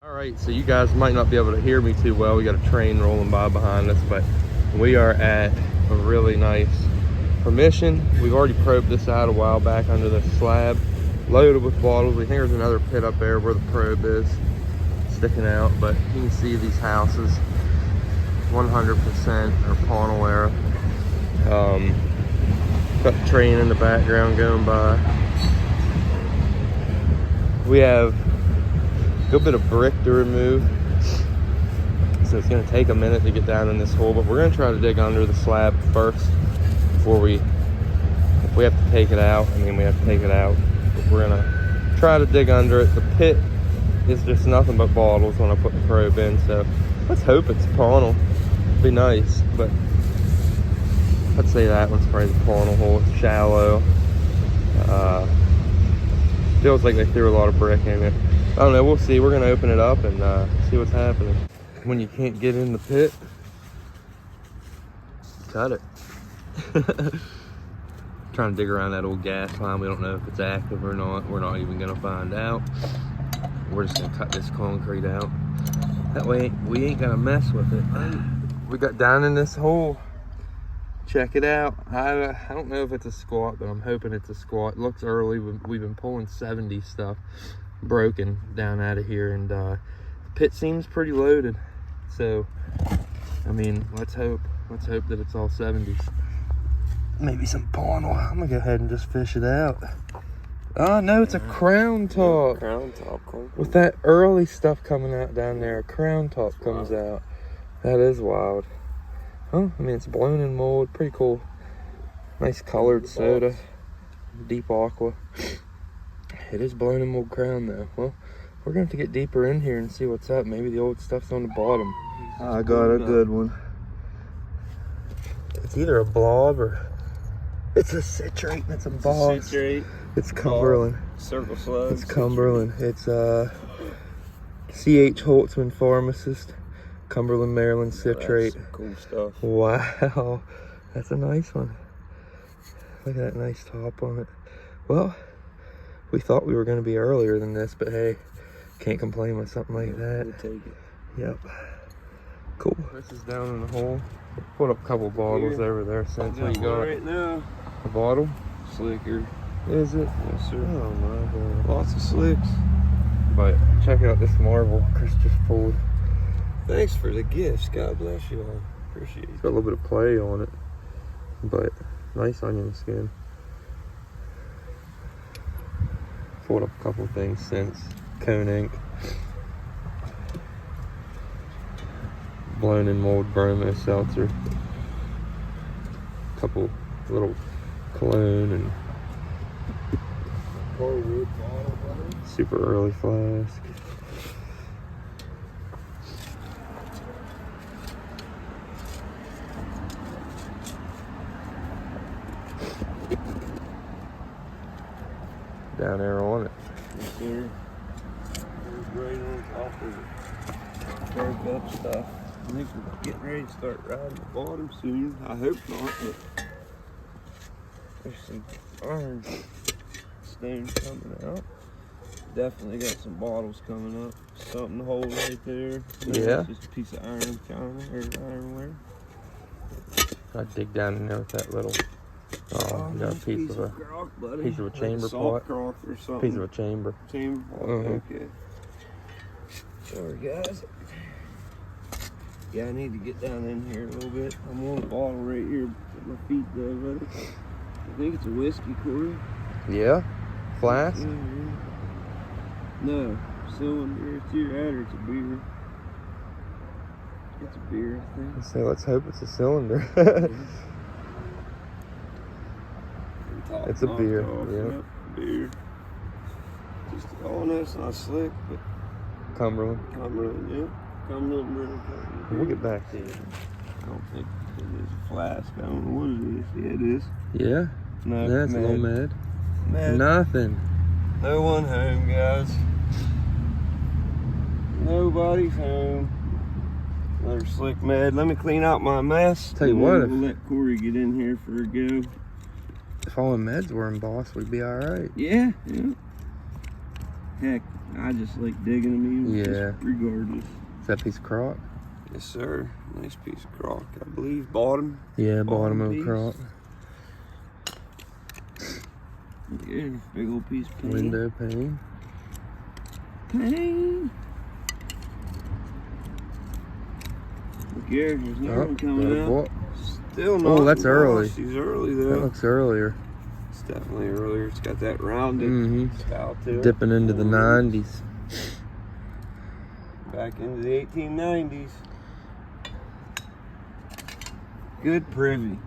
All right, so you guys might not be able to hear me too well. We got a train rolling by behind us, but we are at a really nice formation. We've already probed this out a while back under the slab, loaded with bottles. We think there's another pit up there where the probe is sticking out, but you can see these houses 100% are Pawnell era. Got the train in the background going by. We have a good bit of brick to remove, so it's going to take a minute to get down in this hole, but we're going to try to dig under the slab first before if we have to take it out, I mean we have to take it out, but we're going to try to dig under it. The pit is just nothing but bottles when I put the probe in, so let's hope it's Pawnell. It'd be nice, but I'd say that one's probably the Pawnell hole. It's shallow. Feels like they threw a lot of brick in it. I don't know, we'll see. We're gonna open it up and see what's happening. When you can't get in the pit, cut it. Trying to dig around that old gas line. We don't know if it's active or not. We're not even gonna find out. We're just gonna cut this concrete out. That way we ain't gonna mess with it. We got down in this hole. Check it out. I don't know if it's a squat, but I'm hoping it's a squat. It looks early. We've been pulling 70 stuff broken down out of here, and the pit seems pretty loaded, so I mean let's hope that it's all 70s. Maybe some Pawnell. I'm gonna go ahead and just fish it out. Oh no, it's a crown top. Yeah, crown top concrete. With that early stuff coming out down there, a crown top comes out. That is wild. Huh? I mean, it's blown in mold, pretty cool. Nice colored soda, deep aqua. It is blown in mold crown though. Well, we're gonna have to get deeper in here and see what's up. Maybe the old stuff's on the bottom. I got a good one. It's either a blob or it's a citrate. It's a boss. Citrate. It's Cumberland. Circle slab. It's Cumberland. It's C.H. Holtzman, pharmacist. Cumberland, Maryland citrate. That's cool stuff. Wow, that's a nice one. Look at that nice top on it. Well, we thought we were going to be earlier than this, but hey, can't complain with something like that. We'll take it. Yep. Cool. This is down in the hole. Put up a couple bottles over there since we got right now. A bottle. Slicker. Is it? Yes, sir. Oh my god. Lots of slicks. But check out this marble Chris just pulled. Thanks for the gifts. God bless you all. Appreciate it. It's got a little bit of play on it, but nice onion skin. Pulled up a couple of things since. Cone ink. Blown in mold bromo seltzer. Couple little cologne and super early flask. Down there on it. Yes, sir. There's right on top of it. Broke up stuff. I think we're getting ready to start riding the bottom soon. I hope not, but there's some iron stones coming out. Definitely got some bottles coming up. Something to hold right there. Yeah. Just a piece of iron china or ironware. I'd dig down in there with that little you got a piece of a chamber pot. Or something. Piece of a chamber. Chamber pot. Okay. Sorry guys. Yeah, I need to get down in here a little bit. I'm on a bottle right here at my feet though, buddy. I think it's a whiskey, Corey. Yeah? Flask? Mm-hmm. No, cylinder. It's either that or it's a beer. It's a beer, I think. So let's hope it's a cylinder. It's a beer. Yeah. Beer. Just, oh no, it's not slick, but Cumberland. Cumberland, yeah. Cumberland Brewing. We'll get back to you. I don't think it is a flask. I don't know what it is. Yeah, it is. Yeah? No, That's a little mad. Mad. Nothing. No one home, guys. Nobody's home. Another slick med. Let me clean out my mess. Tell you what, we'll let Corey get in here for a go. If all the meds were embossed, we'd be all right. Yeah, yeah. Heck, I just like digging them even Yeah. just regardless. Is that piece of crock? Yes, sir. Nice piece of crock, I believe. Bottom. Yeah, bottom of piece. crock. Yeah, big old piece of paint. Window pane. Paint. Look here, there's another one coming out. Still not. Oh, that's early. She's early though. That looks earlier. It's definitely earlier. It's got that rounded style to it. Dipping into the 90s. Back into the 1890s. Good privy.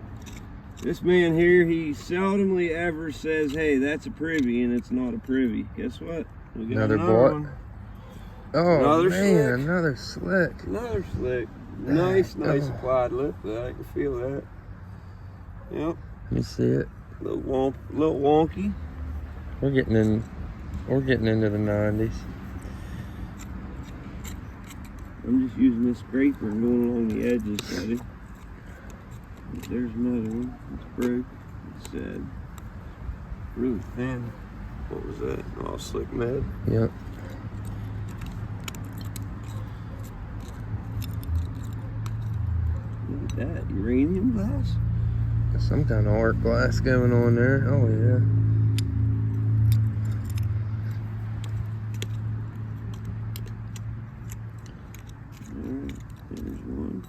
This man here, he seldomly ever says, hey, that's a privy, and it's not a privy. Guess what? We got Another one. Oh, Another man, slick. another slick. Another slick. Nice applied lip. I can feel that. Yep. Let me see it. Little wonky. We're getting into the 90s. I'm just using this scraper and going along the edges, buddy. There's another one. It's broke. It's sad. Really thin. What was that? Oh, slick med. Yep. Look at that. Uranium glass? Some kind of art glass going on there. Oh, yeah. There's one.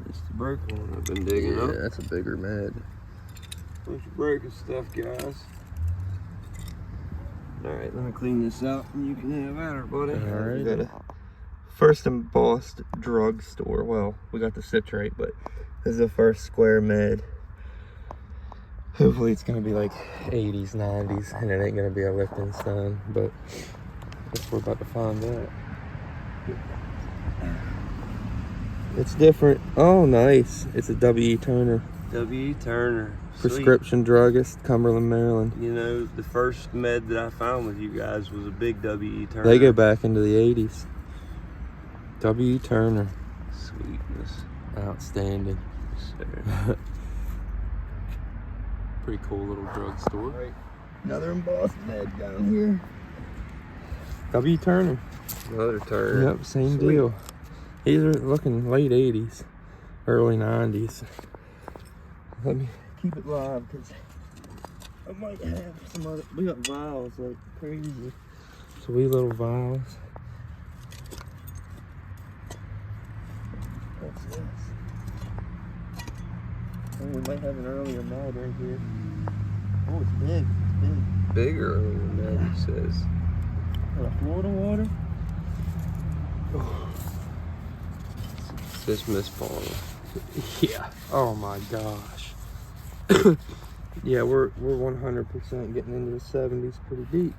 That's the broke one I've been digging up. Yeah, that's a bigger med. Bunch of breaking stuff, guys. Alright, let me clean this out and you can have at her, buddy. Alright. We got a first embossed drugstore. Well, we got the citrate, but this is the first square med. Hopefully it's gonna be like 80s, 90s, and it ain't gonna be a Liechtenstein, but I guess we're about to find out. It's different. Oh, nice. It's a W.E. Turner. W.E. Turner. Prescription druggist, Cumberland, Maryland. You know, the first med that I found with you guys was a big W.E. Turner. They go back into the 80s. W.E. Turner. Sweetness. Outstanding. Sir. Pretty cool little drugstore. Right. Another embossed med down here. W.E. Turner. Another Turner. Yep, same Sweet. deal. These are looking late 80s, early 90s. Let me keep it live because I might have some other. We got vials like crazy. Sweet little vials. What's this? Oh, we might have an earlier mod right here. Oh, it's big. It's big. Bigger than that, he says. What, Florida water? This Miss Paula. Yeah. Oh my gosh. Yeah, we're 100% getting into the 70s pretty deep.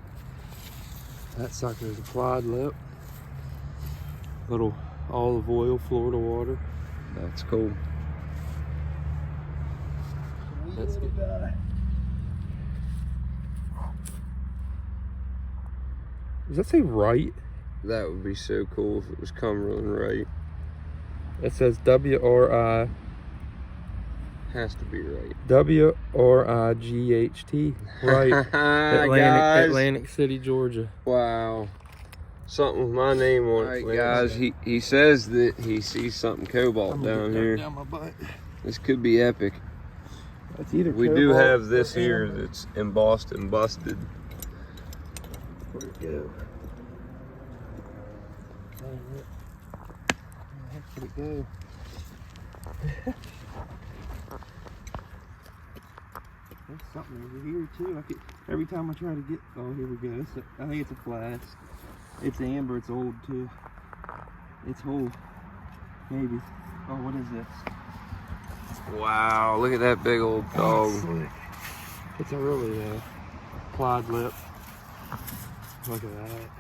That sucker's applied lip. Little olive oil, Florida water. That's cool. That's good. Does that say right? That would be so cool if it was Cumberland right. It says W-R-I. Has to be right. W-R-I-G-H-T. Right. Guys. Atlantic City, Georgia. Wow. Something with my name on it. Alright, guys, he says that he sees something cobalt down here. Down my butt. This could be epic. That's either We do cobalt have this or here amber. that's embossed and busted. Where'd it go? Where the heck did it go? There's something over here too. Every time I try to get, oh, here we go. I think it's a flask. It's amber. It's old too. It's whole. Maybe. Oh, what is this? Wow, look at that big old dog. Slick. It's a really applied lip. Look at that.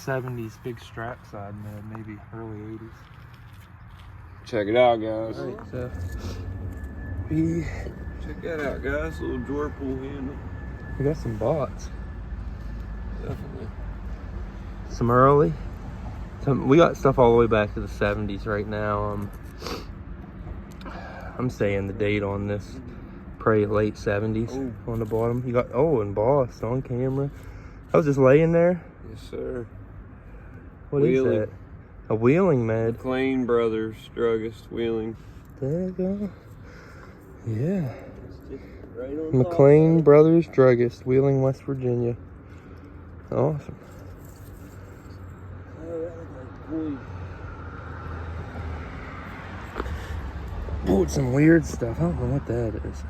70s big strap side med, maybe early 80s. Check it out, guys. Alright, so Check that out, guys. Little drawer pull handle. we got some bots. Definitely. Some early. We got stuff all the way back to the 70s right now. I'm saying the date on this, probably late 70s on the bottom. You got, embossed on camera. I was just laying there. Yes, sir. What is Wheeling. that? A wheeling med. McLean Brothers, druggist, Wheeling. There you go. Yeah. It's just right on McLean Brothers Druggist, Wheeling, West Virginia. Awesome. Oh, that looks like a point. Pulled some weird stuff. I don't know what that is.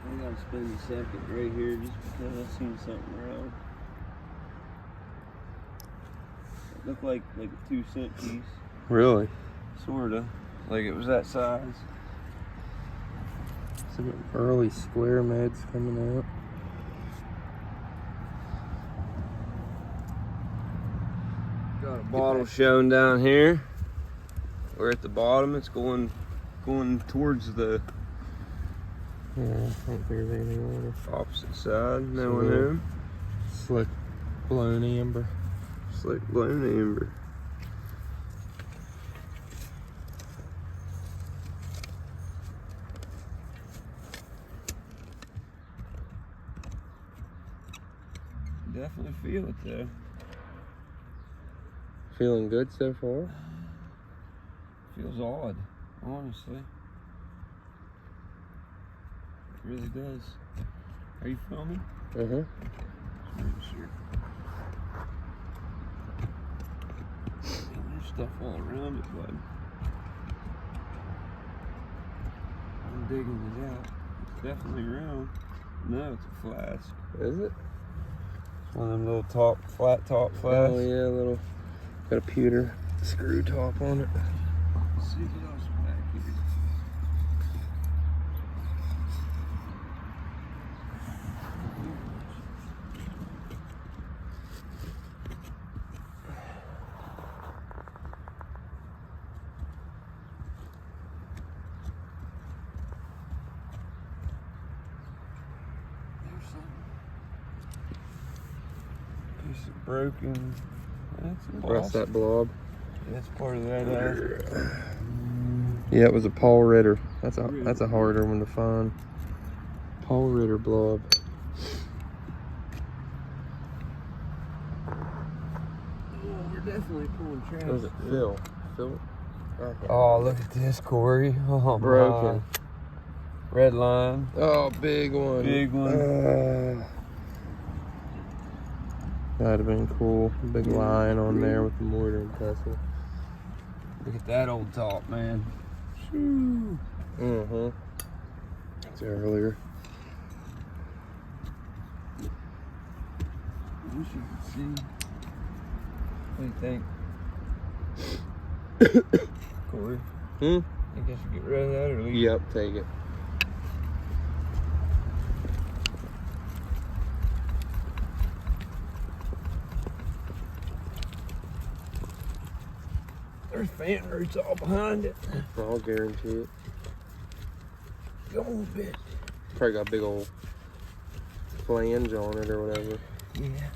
I gotta spend a second right here just because I seen something around. It looked like a 2-cent piece. Really? Sorta. Like it was that size. Some early square meds coming out. Got a bottle showing down here. We're at the bottom. It's going towards the Yeah, I don't think there's anything on it. opposite side. No So, one in. Slick blown amber. Slick blown amber. Definitely feel it though. Feeling good so far? Feels odd, honestly. It really does. Are you filming? Uh-huh. Sure. There's stuff all around it, bud. I'm digging it out. It's definitely round. No, it's a flask. Is it? It's one of them little flat top flasks. Oh yeah, little, got a pewter screw top on it. Let's see what else is back here. There's something. Piece of broken. That's a Rest that blob. That's part of that. Yeah, it was a Paul Ritter. That's a harder one to find. Paul Ritter blob. Oh, we're definitely pulling trash. What was it? Phil. Phil? Oh, look at this, Corey. Oh, Broken. my. Red line. Oh, big one. Big one. That'd have been cool. Big line on there with the mortar and pestle. Look at that old top, man. Shoo. Mm-hmm. It's earlier. I wish you could see. What do you think? Corey? Hmm? I guess you get rid of that or leave it? Yep, take it. There's fan roots all behind it. I'll guarantee it. Go on, bitch. Probably got a big old flange on it or whatever. Yeah.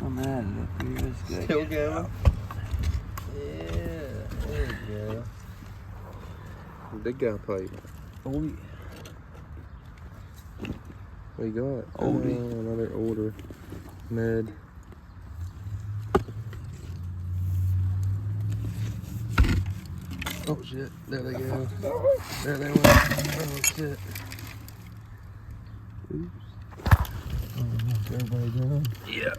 I'm at it up here. Let's go. Still going? Yeah, there we go. Big guy pipe. Oh, yeah. What you got? Oldie. Oh, another older med. Oh shit, there they go. There they went. Oh shit. Oops. Oh, what's everybody doing? Yeah.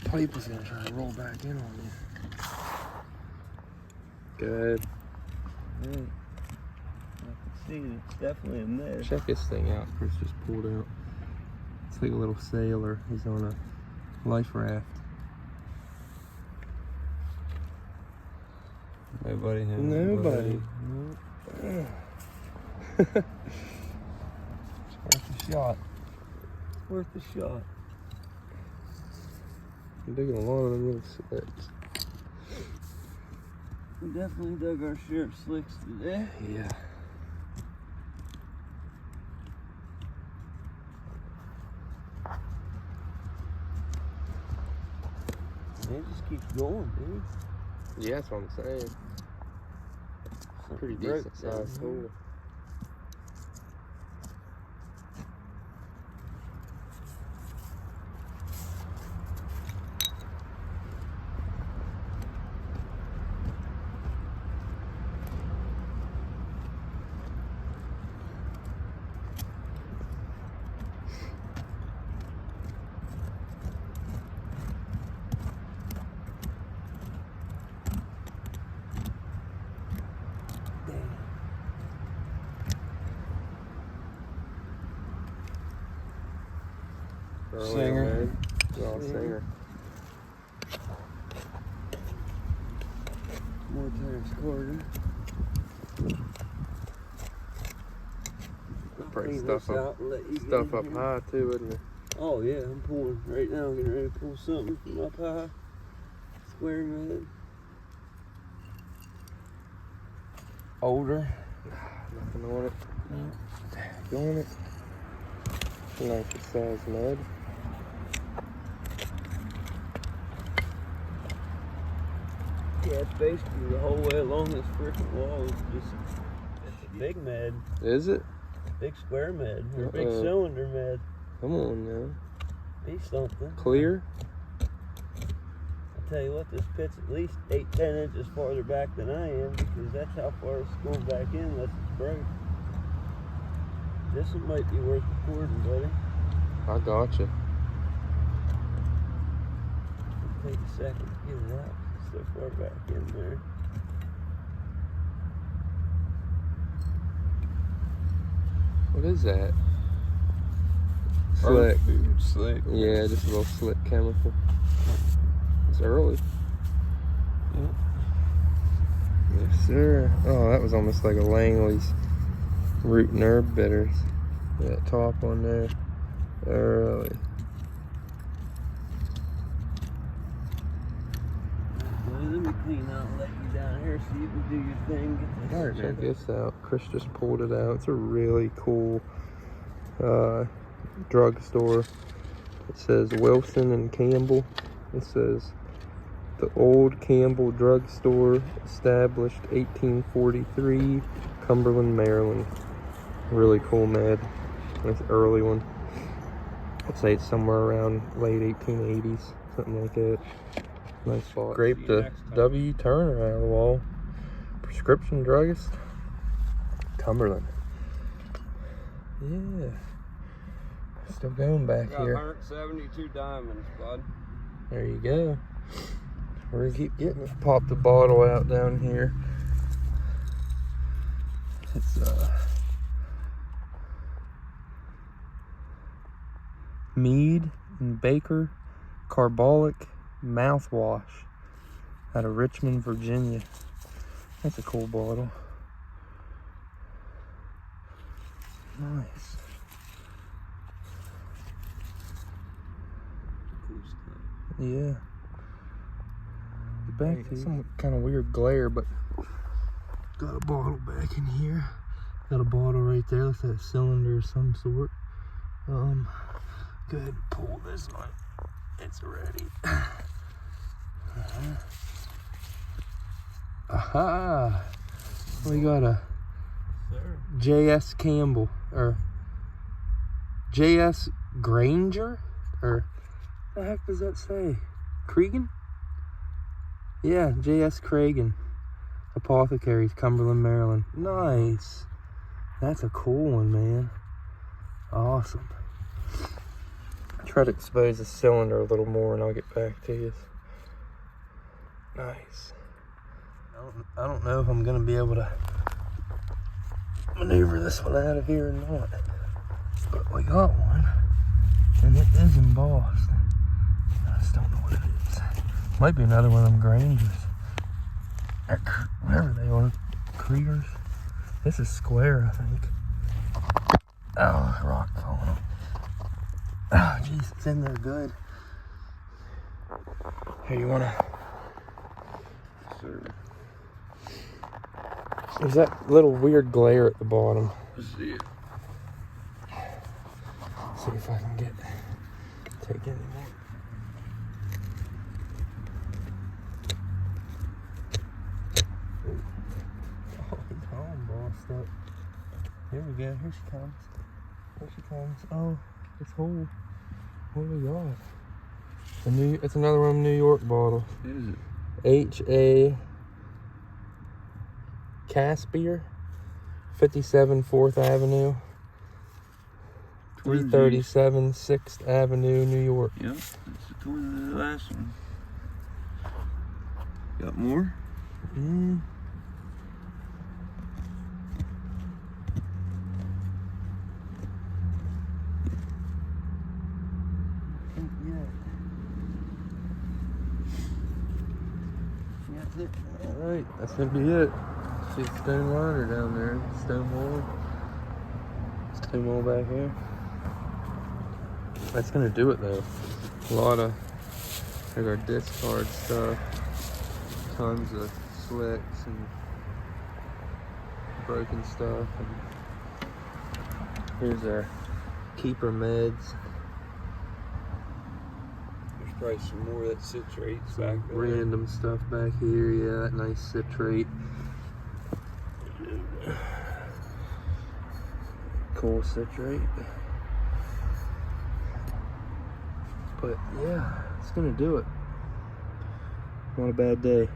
Pipe was gonna try to roll back in on you. Good. Yeah. I can see it. It's definitely in there. Check this thing out. Chris just pulled out. It's like a little sailor. He's on a life raft. Nobody has Nobody. It's worth a shot. It's worth a shot. I'm digging a lot of them little slicks. We definitely dug our share of slicks today. Yeah. It just keeps going, dude. Yeah, that's what I'm saying. Pretty decent sized hole. Singer. Well, singer. More times quarter. Pretty stuff up high too, isn't it? Oh yeah, I'm pulling right now. I'm getting ready to pull something from up high. Square mud. Older. Nothing on it. No. On it. Nice size mud. Yeah, it's basically the whole way along this freaking wall is just, it's a big med. Is it? Big square med, or big cylinder med. Come on now. Be something. Clear? I'll tell you what, this pit's at least 8-10 inches farther back than I am, because that's how far it's going back in unless it's broke. This one might be worth recording, buddy. I got you. It'll take a second to get it out. It's so far back in there. What is that? Slick. Slick. Yeah, just a little slick chemical. It's early. Yep. Yes, sir. Oh, that was almost like a Langley's root and herb bitters. That top on there. Early. Let me clean out and let you down here so you can do your thing. Get this Alright, check this out. Chris just pulled it out. It's a really cool drugstore. It says Wilson and Campbell. It says the old Campbell drugstore, established 1843, Cumberland, Maryland. Really cool med. Nice early one. I'd say it's somewhere around late 1880s, something like that. Nice spot. Scraped the W. Turner out of the wall. Prescription druggist. Cumberland. Yeah. Still going back got here. 172 diamonds, bud. There you go. We're gonna keep getting it. Pop the bottle out down here. It's Mead and Baker Carbolic Mouthwash out of Richmond, Virginia. That's a cool bottle. Nice. Cool stuff. Yeah. Back to some kind of weird glare, but got a bottle back in here. Got a bottle right there. Looks like a cylinder of some sort. Go ahead and pull this one. It's ready. Aha! We got a J.S. Campbell, or J.S. Granger, or what the heck does that say? Cregan? Yeah, J.S. Cregan, Apothecaries, Cumberland, Maryland. Nice. That's a cool one, man. Awesome. Try to expose the cylinder a little more and I'll get back to you. Nice. I don't know if I'm going to be able to maneuver this one out of here or not. But we got one. And it is embossed. I just don't know what it is. Might be another one of them Grangers. Or whatever they are. Kriegers. This is square, I think. Oh, rock falling. Oh, jeez, it's in there good. Here, you wanna? Sir. There's that little weird glare at the bottom. See it. See if I can take any more. Oh, Here she comes. Here she comes. Oh, this whole. What do we got? It's another one of them New York bottles. What is it? H.A. Caspier, 57 4th Avenue, 337 6th Avenue, New York. Yep, that's the twin of the last one. Got more? Mm. Alright, that's gonna be it. See the stone liner down there, stone wall. Stone wall back here. That's gonna do it though. A lot of, like our discard stuff. Tons of slicks and broken stuff. And here's our keeper meds. There's probably some more of that citrates back there. Random stuff back here, yeah, that nice citrate. Cool citrate. But yeah, it's gonna do it. Not a bad day.